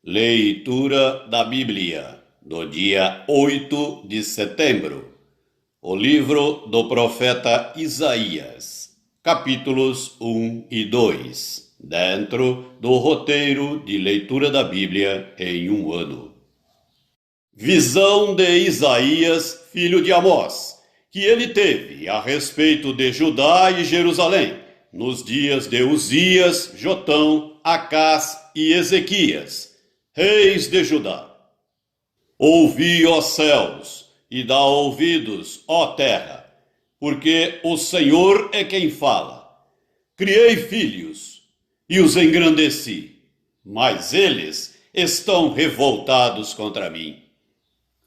Leitura da Bíblia, do dia 8 de setembro. O livro do profeta Isaías, capítulos 1 e 2, dentro do roteiro de leitura da Bíblia em um ano. Visão de Isaías, filho de Amós, que ele teve a respeito de Judá e Jerusalém, nos dias de Uzias, Jotão, Acás e Ezequias, reis de Judá. Ouvi, ó céus, e dá ouvidos, ó terra, porque o Senhor é quem fala. Criei filhos e os engrandeci, mas eles estão revoltados contra mim.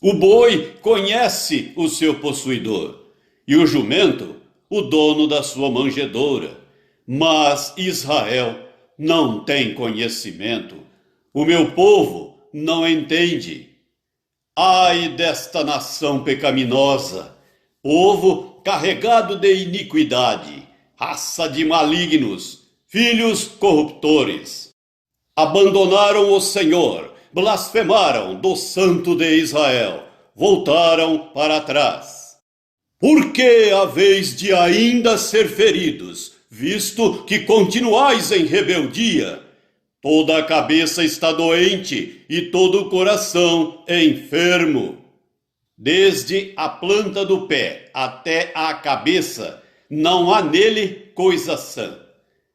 O boi conhece o seu possuidor, e o jumento o dono da sua manjedoura, mas Israel não tem conhecimento. O meu povo não entende. Ai desta nação pecaminosa, povo carregado de iniquidade, raça de malignos, filhos corruptores. Abandonaram o Senhor, blasfemaram do Santo de Israel, voltaram para trás. Por que haveis de ainda ser feridos, visto que continuais em rebeldia? Toda a cabeça está doente e todo o coração é enfermo. Desde a planta do pé até a cabeça, não há nele coisa sã,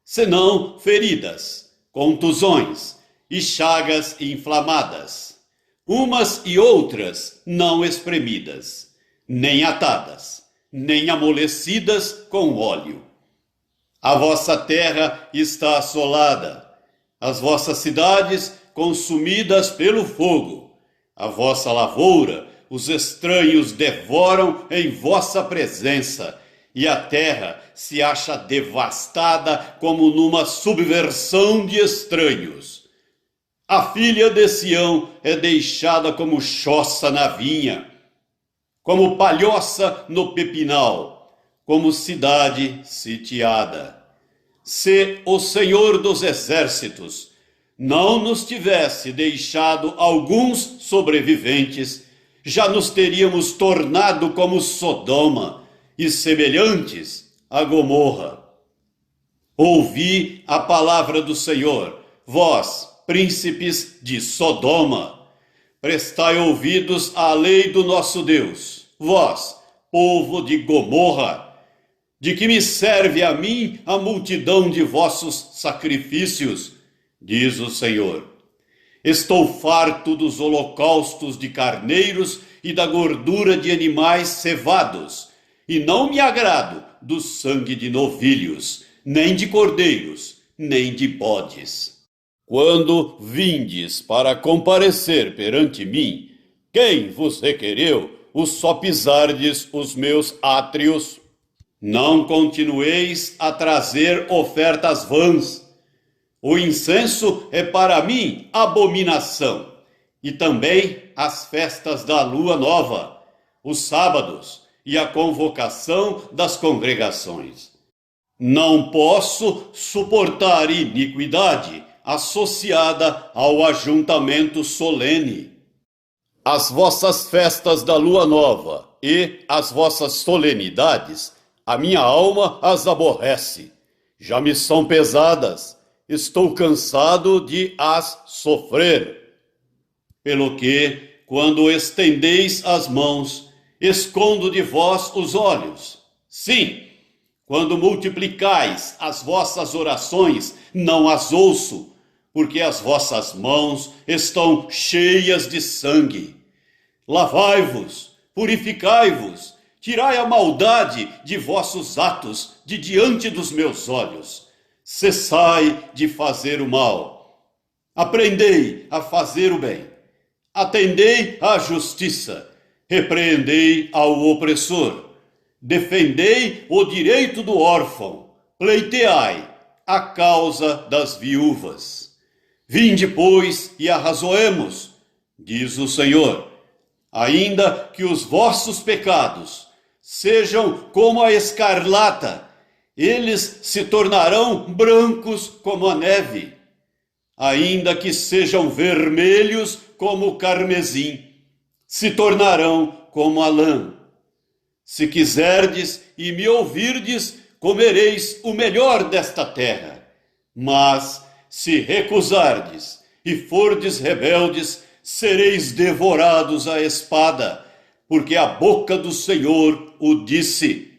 senão feridas, contusões e chagas inflamadas, umas e outras não espremidas, nem atadas, nem amolecidas com óleo. A vossa terra está assolada, as vossas cidades consumidas pelo fogo. A vossa lavoura os estranhos devoram em vossa presença, e a terra se acha devastada como numa subversão de estranhos. A filha de Sião é deixada como choça na vinha, como palhoça no pepinal, como cidade sitiada. Se o Senhor dos Exércitos não nos tivesse deixado alguns sobreviventes, já nos teríamos tornado como Sodoma e semelhantes a Gomorra. Ouvi a palavra do Senhor, vós, príncipes de Sodoma. Prestai ouvidos à lei do nosso Deus, vós, povo de Gomorra. De que me serve a mim a multidão de vossos sacrifícios? Diz o Senhor. Estou farto dos holocaustos de carneiros e da gordura de animais cevados, e não me agrado do sangue de novilhos, nem de cordeiros, nem de bodes. Quando vindes para comparecer perante mim, quem vos requereu o só pisardes os meus átrios? Não continueis a trazer ofertas vãs. O incenso é para mim abominação, e também as festas da lua nova, os sábados e a convocação das congregações. Não posso suportar iniquidade associada ao ajuntamento solene. As vossas festas da lua nova e as vossas solenidades, a minha alma as aborrece. Já me são pesadas, estou cansado de as sofrer. Pelo que, quando estendeis as mãos, escondo de vós os olhos. Sim, quando multiplicais as vossas orações, não as ouço, porque as vossas mãos estão cheias de sangue. Lavai-vos, purificai-vos, tirai a maldade de vossos atos de diante dos meus olhos. Cessai de fazer o mal. Aprendei a fazer o bem. Atendei à justiça. Repreendei ao opressor. Defendei o direito do órfão. Pleiteai a causa das viúvas. Vinde, pois, e arrazoemos, diz o Senhor, ainda que os vossos pecados sejam como a escarlata, eles se tornarão brancos como a neve. ainda que sejam vermelhos como o carmesim, se tornarão como a lã. Se quiserdes e me ouvirdes, comereis o melhor desta terra. Mas, se recusardes e fordes rebeldes, sereis devorados à espada, porque a boca do Senhor o disse.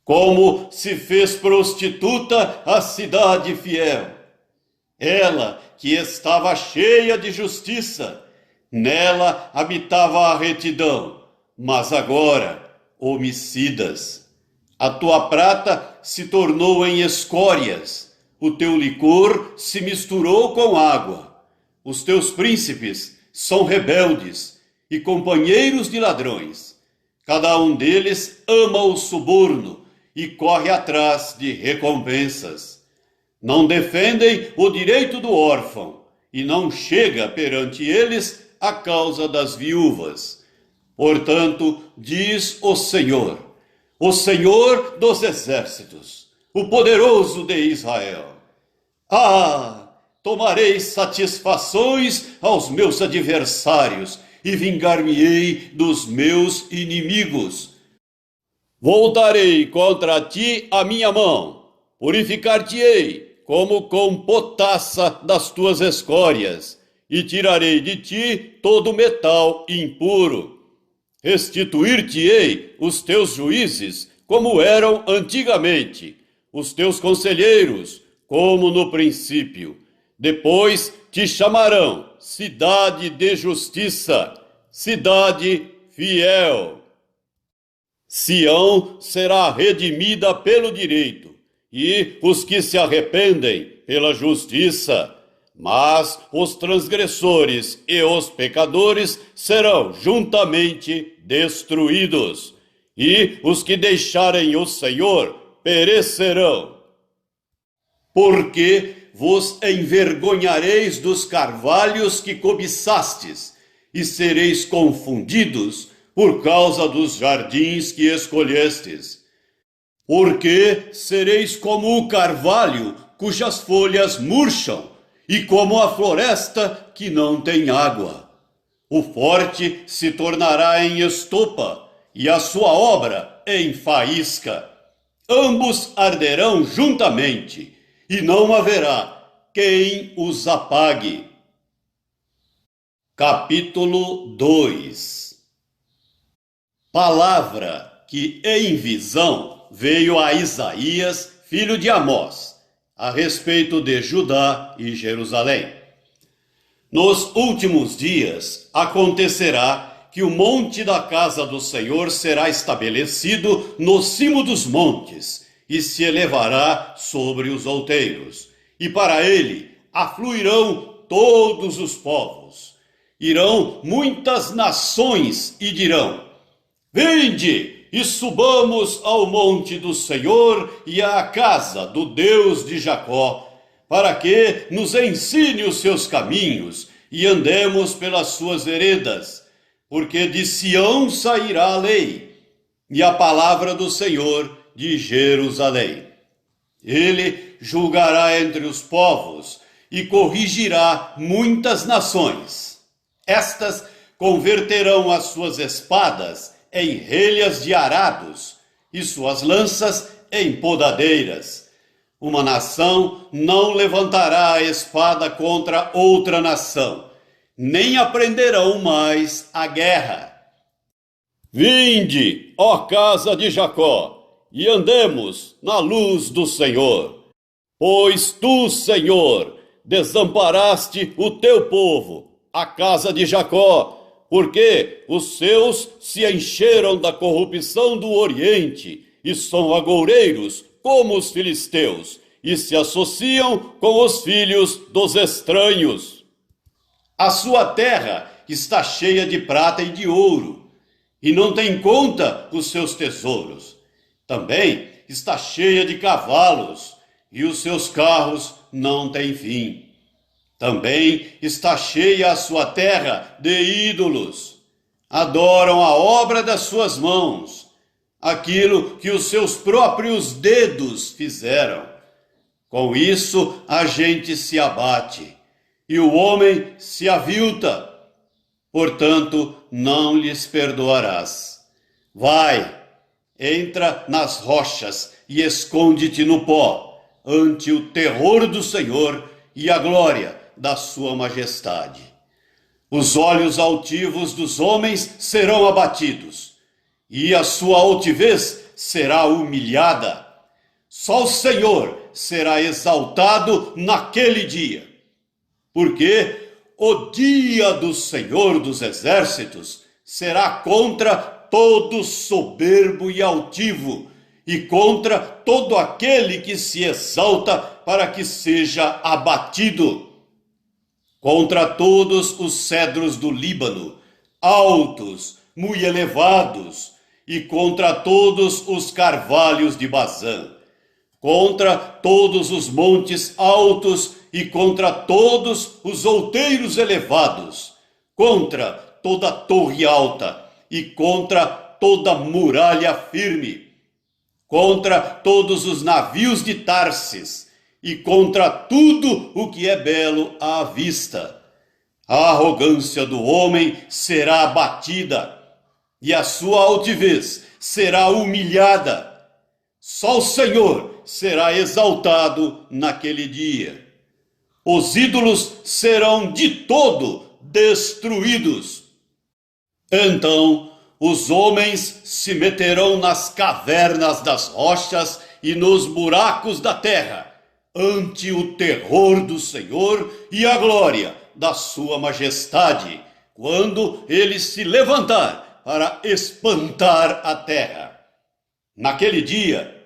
Como se fez prostituta a cidade fiel, ela que estava cheia de justiça, nela habitava a retidão, mas agora homicidas. A tua prata se tornou em escórias, o teu licor se misturou com água. Os teus príncipes são rebeldes e companheiros de ladrões. Cada um deles ama o suborno e corre atrás de recompensas. Não defendem o direito do órfão e não chega perante eles a causa das viúvas. Portanto, diz o Senhor dos exércitos, o poderoso de Israel: tomarei satisfações aos meus adversários e vingar-me-ei dos meus inimigos. Voltarei contra ti a minha mão, purificar-te-ei como com potassa das tuas escórias, e tirarei de ti todo metal impuro. Restituir-te-ei os teus juízes como eram antigamente, os teus conselheiros como no princípio. Depois te chamarão cidade de justiça, cidade fiel. Sião será redimida pelo direito, e os que se arrependem pela justiça. Mas os transgressores e os pecadores serão juntamente destruídos, e os que deixarem o Senhor perecerão. Porque vos envergonhareis dos carvalhos que cobiçastes, e sereis confundidos por causa dos jardins que escolhestes. Porque sereis como o carvalho cujas folhas murcham, e como a floresta que não tem água. O forte se tornará em estopa, e a sua obra em faísca. Ambos arderão juntamente, e não haverá quem os apague. Capítulo 2. Palavra que em visão veio a Isaías, filho de Amós, a respeito de Judá e Jerusalém. Nos últimos dias acontecerá que o monte da casa do Senhor será estabelecido no cimo dos montes e se elevará sobre os outeiros. E para ele afluirão todos os povos. Irão muitas nações e dirão: vinde! E subamos ao monte do Senhor e à casa do Deus de Jacó, para que nos ensine os seus caminhos e andemos pelas suas veredas, porque de Sião sairá a lei e a palavra do Senhor de Jerusalém. Ele julgará entre os povos e corrigirá muitas nações. Estas converterão as suas espadas em relhas de arados, e suas lanças em podadeiras. Uma nação não levantará a espada contra outra nação, nem aprenderão mais a guerra. Vinde, ó casa de Jacó, e andemos na luz do Senhor. Pois tu, Senhor, desamparaste o teu povo, a casa de Jacó, porque os seus se encheram da corrupção do Oriente e são agoureiros como os filisteus e se associam com os filhos dos estranhos. A sua terra está cheia de prata e de ouro e não tem conta os seus tesouros. Também está cheia de cavalos e os seus carros não têm fim. Também está cheia a sua terra de ídolos. Adoram a obra das suas mãos, aquilo que os seus próprios dedos fizeram. Com isso a gente se abate e o homem se avilta. Portanto, não lhes perdoarás. Vai, entra nas rochas e esconde-te no pó, ante o terror do Senhor e a glória da sua majestade. Os olhos altivos dos homens serão abatidos, e a sua altivez será humilhada. Só o Senhor será exaltado naquele dia, porque o dia do Senhor dos Exércitos será contra todo soberbo e altivo, e contra todo aquele que se exalta para que seja abatido. Contra todos os cedros do Líbano, altos, muito elevados, e contra todos os carvalhos de Bazã, contra todos os montes altos e contra todos os outeiros elevados, contra toda torre alta e contra toda muralha firme, contra todos os navios de Tarsis e contra tudo o que é belo à vista. A arrogância do homem será abatida e a sua altivez será humilhada. Só o Senhor será exaltado naquele dia. Os ídolos serão de todo destruídos. Então os homens se meterão nas cavernas das rochas e nos buracos da terra, ante o terror do Senhor e a glória da sua majestade, quando ele se levantar para espantar a terra. Naquele dia,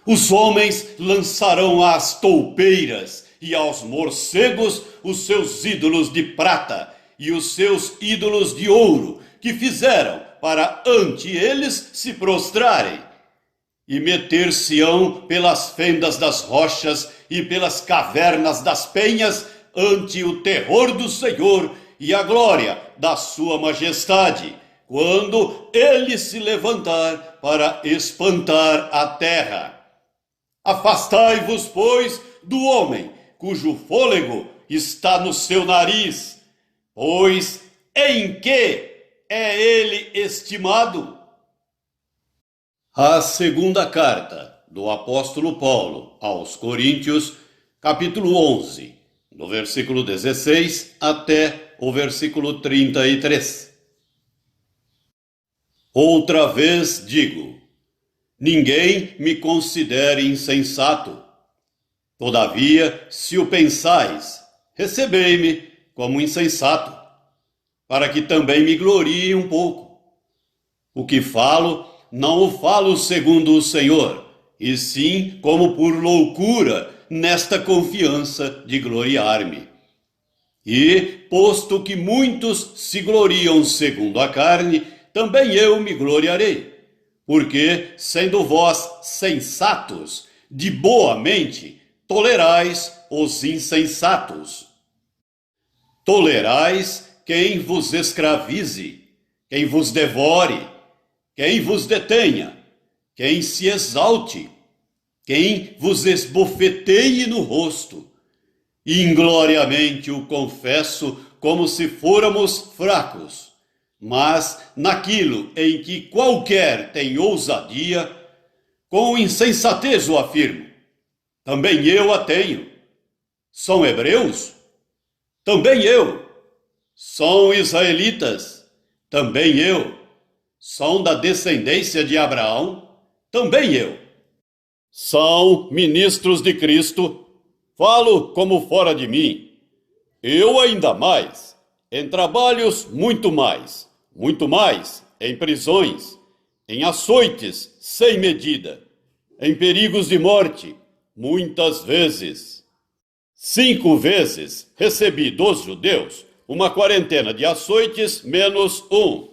os homens lançarão às toupeiras e aos morcegos os seus ídolos de prata e os seus ídolos de ouro, que fizeram para ante eles se prostrarem, e meter-se-ão pelas fendas das rochas e pelas cavernas das penhas ante o terror do Senhor e a glória da sua majestade, quando ele se levantar para espantar a terra. Afastai-vos, pois, do homem, cujo fôlego está no seu nariz, pois em que é ele estimado? A segunda carta do apóstolo Paulo aos Coríntios, capítulo 11, do versículo 16 até o versículo 33. Outra vez digo, ninguém me considere insensato. Todavia, se o pensais, recebei-me como insensato, para que também me glorie um pouco. O que falo, não o falo segundo o Senhor, e sim como por loucura, nesta confiança de gloriar-me. E, posto que muitos se gloriam segundo a carne, também eu me gloriarei, porque, sendo vós sensatos, de boa mente, tolerais os insensatos. Tolerais quem vos escravize, quem vos devore, quem vos detenha, quem se exalte, quem vos esbofeteie no rosto. Ingloriamente o confesso como se fôramos fracos, mas naquilo em que qualquer tem ousadia, com insensatez o afirmo. Também eu a tenho. São hebreus? Também eu. São israelitas? Também eu. São da descendência de Abraão? Também eu. São ministros de Cristo? Falo como fora de mim. Eu ainda mais. Em trabalhos, muito mais, em prisões, em açoites sem medida, em perigos de morte, muitas vezes. 5 vezes recebi dos judeus uma quarentena de açoites menos 1.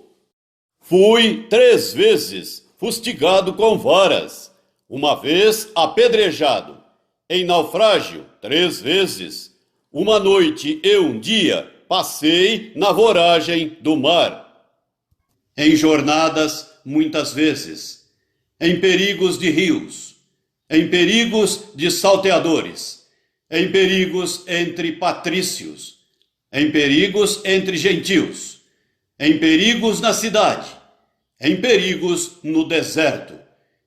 Fui 3 vezes fustigado com varas, uma vez apedrejado, em naufrágio 3 vezes, uma noite e um dia passei na voragem do mar. Em jornadas, muitas vezes, em perigos de rios, em perigos de salteadores, em perigos entre patrícios, em perigos entre gentios, em perigos na cidade, em perigos no deserto,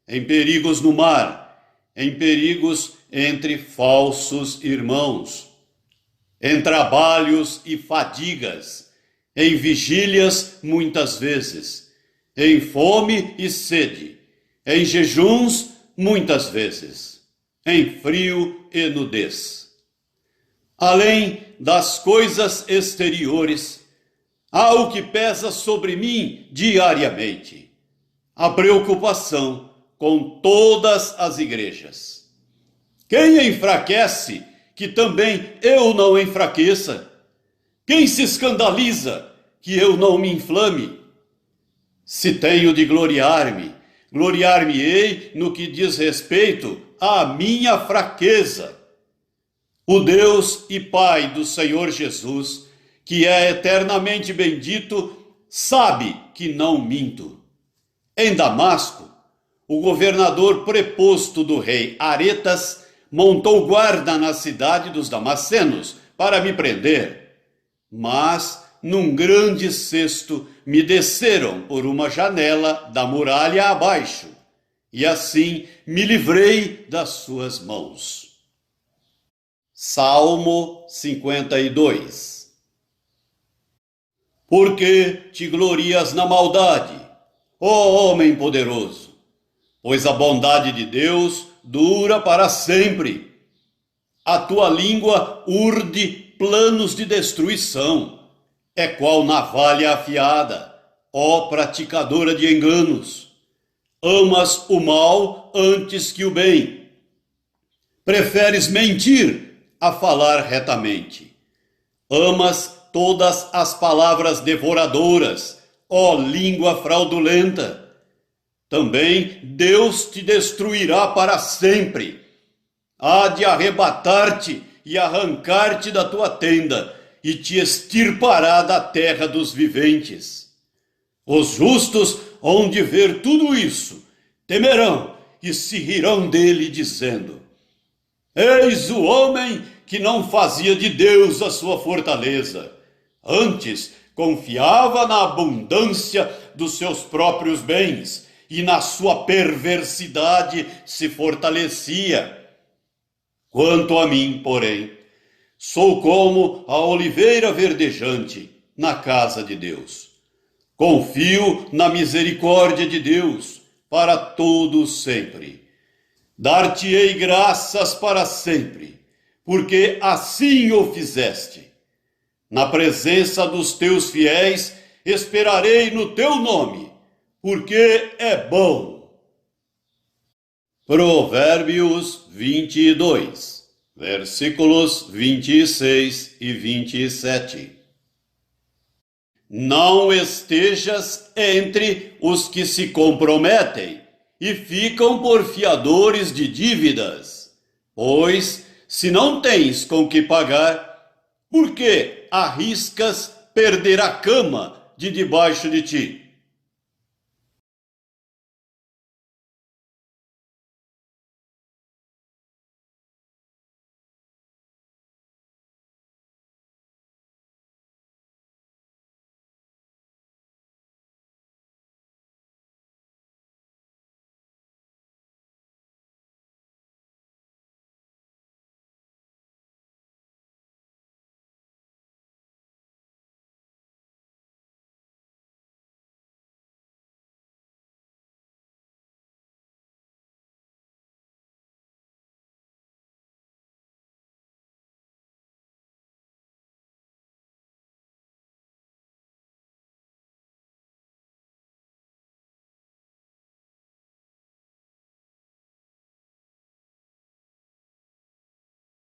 em perigos no mar, em perigos entre falsos irmãos, em trabalhos e fadigas, em vigílias muitas vezes, em fome e sede, em jejuns muitas vezes, em frio e nudez. Além das coisas exteriores, há o que pesa sobre mim diariamente: a preocupação com todas as igrejas. Quem enfraquece, que também eu não enfraqueça? Quem se escandaliza, que eu não me inflame? Se tenho de gloriar-me, gloriar-me-ei no que diz respeito à minha fraqueza. O Deus e Pai do Senhor Jesus, que é eternamente bendito, sabe que não minto. Em Damasco, o governador preposto do rei Aretas montou guarda na cidade dos damascenos para me prender. Mas, num grande cesto, me desceram por uma janela da muralha abaixo, e assim me livrei das suas mãos. Salmo 52. Por que te glorias na maldade, ó homem poderoso? Pois a bondade de Deus dura para sempre. A tua língua urde planos de destruição, é qual navalha afiada, ó praticadora de enganos. Amas o mal antes que o bem. Preferes mentir a falar retamente. Amas todas as palavras devoradoras, ó língua fraudulenta. Também Deus te destruirá para sempre. Há de arrebatar-te e arrancar-te da tua tenda, e te extirpará da terra dos viventes. Os justos hão de ver tudo isso, temerão e se rirão dele, dizendo: Eis o homem que não fazia de Deus a sua fortaleza, antes confiava na abundância dos seus próprios bens, e na sua perversidade se fortalecia. Quanto a mim, porém, sou como a oliveira verdejante na casa de Deus. Confio na misericórdia de Deus para todo sempre. Dar-te-ei graças para sempre, porque assim o fizeste. Na presença dos teus fiéis esperarei no teu nome, porque é bom. Provérbios 22, versículos 26 e 27. Não estejas entre os que se comprometem e ficam por fiadores de dívidas, pois, se não tens com que pagar, por que arriscas perder a cama de debaixo de ti?